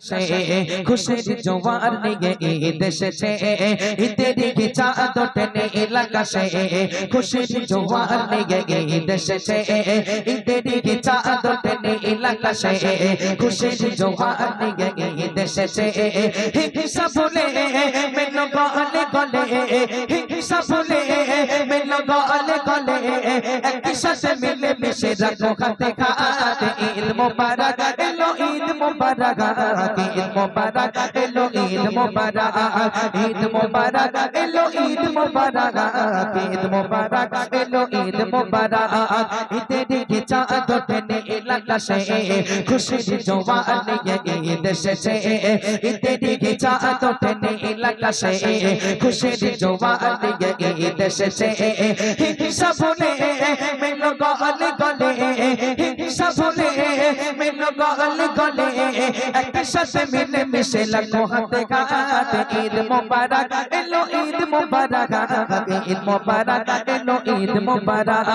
खुशिर जोवार निगे ईद एसेছে ঈদের কি চাঁদ টেনে আকাশে खुशिर जोवार निगे ईद एसेছে ঈদের কি চাঁদ টেনে আকাশে खुशिर जोवार निगे ईद एसेছে হিংসা ভুলে মেলো গলে গলে হিংসা ভুলে মেলো গলে গলে একই সাথে মিলে মিশে রাখো হাতে হাতে ঈদ মোবারক এলো ঈদ মোবারক ঈদ মোবারক এলো ঈদ মোবারক ঈদ মোবারক এলো ঈদ মোবারক ঈদ মোবারক এলো ঈদ মোবারক ঈদের কি চাঁদ টেনে আকাশে খুশির জোয়ার নিয়ে ঈদ এসেছে ঈদের কি চাঁদ টেনে আকাশে খুশির জোয়ার নিয়ে ঈদ এসেছে হিংসা ভুলে মেলো গলে গলে হিংসা ভুলে মেলো গলে গলে একসাথে মিলে মিশে লাগো হাতে হাতে ঈদ মোবারক এলো ঈদ মোবারক ঈদ মোবারক এলো ঈদ মোবারক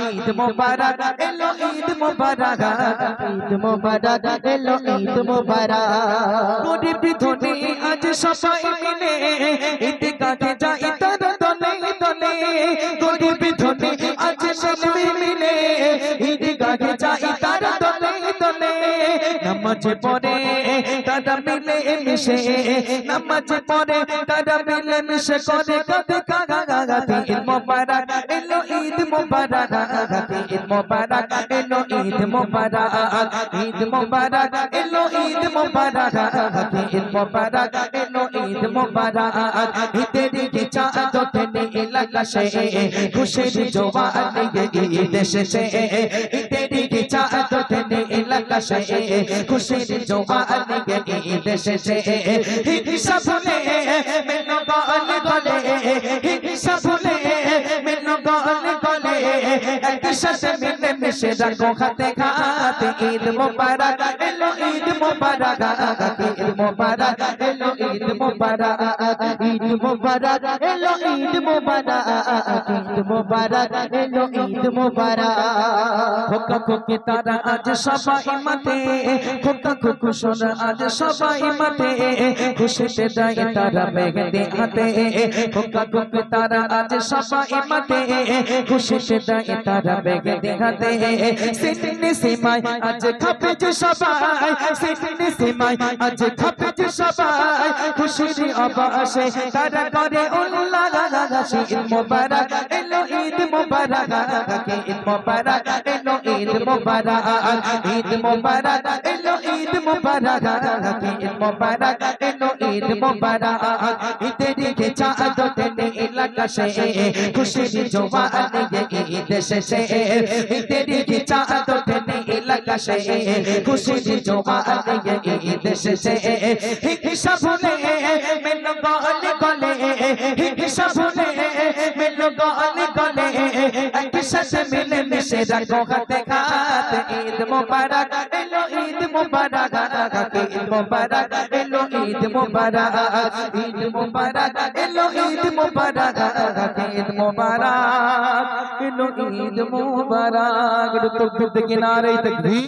ঈদ মোবারক এলো ঈদ মোবারক ঈদ মোবারক এলো ঈদ মোবারক গরিব ধনী আজ সবাই মিলে ঈদগাহে যাই তার দলে দলে গরিব ধনী আজ সবাই মিলে ঈদগাহে যাই তার দলে দলে নামাজ পড়ে তারা মিলে মিশে নামাজ পড়ে তারা মিলে মিশে করে কাঁদে কাগাগাতি ঈদ মোবারক এলো ঈদ মোবারক ঈদ মোবারক এলো ঈদ মোবারক ঈদ মোবারক এলো ঈদ মোবারক ঈদ মোবারক এলো ঈদ মোবারক ঈদের কি চাঁদ টেনে আকাশে খুশির জোয়ার নিয়ে ঈদ এসেছে ঈদের কি চাঁদ টেনে আকাশে খুশির জোয়ার নিয়ে ঈদ এসেছে হিংসা ভুলে মেলো গলে গলে হিংসা ভুলে মেলো গলে গলে একসাথে মিলে মিশে রাখো হাতে হাতে ঈদ মোবারক এলো ঈদ মোবারক ঈদ মোবারক এলো ঈদ মোবারক ঈদ মোবারক এলো ঈদ মোবারক ঈদ মোবারক এলো ঈদ মোবারক খোকা খোকে তারা আজ সবাই মাতে খোকা খোকু সোনা আজ সবাই মাতে খুশিতে দেয় তারা মেহেদি হাতে খোকা খোকে তারা আজ সবাই মাতে খুশিতে দেয় তারা মেহেদি হাতে সিনে সিমাই আজ খাবে যে সবাই সিনে সিমাই আজ খাবে যে সবাই খুশির আবাসে তারা করে উল্লাহ ঈদ মোবারক এলো ঈদ মোবারক ঈদ মোবারক এলো ঈদ মোবারক ঈদ মোবারক এলো ঈদ মোবারক ঈদ মোবারক এলো ঈদ মোবারক ঈদের কি চাঁদ টেনে আকাশে খুশির জোয়ার নিয়ে ঈদ এসেছে ঈদের কি চাঁদ টেনে আকাশে খুশির জোয়ার নিয়ে ঈদ এসেছে হিংসা ভুলে মেলো গলে গলে হিংসা ভুলে মেলো গলে গলে একসাথে মিলে মিশে রাখো হাতে হাতে ঈদ মোবারক এলো ঈদ মোবারক ঈদ মোবারক এলো ঈদ মোবারক ঈদ মোবারক এলো ঈদ মোবারক ঈদ মোবারক এলো ঈদ মোবারক। তকবীর কিনারে তকবীর।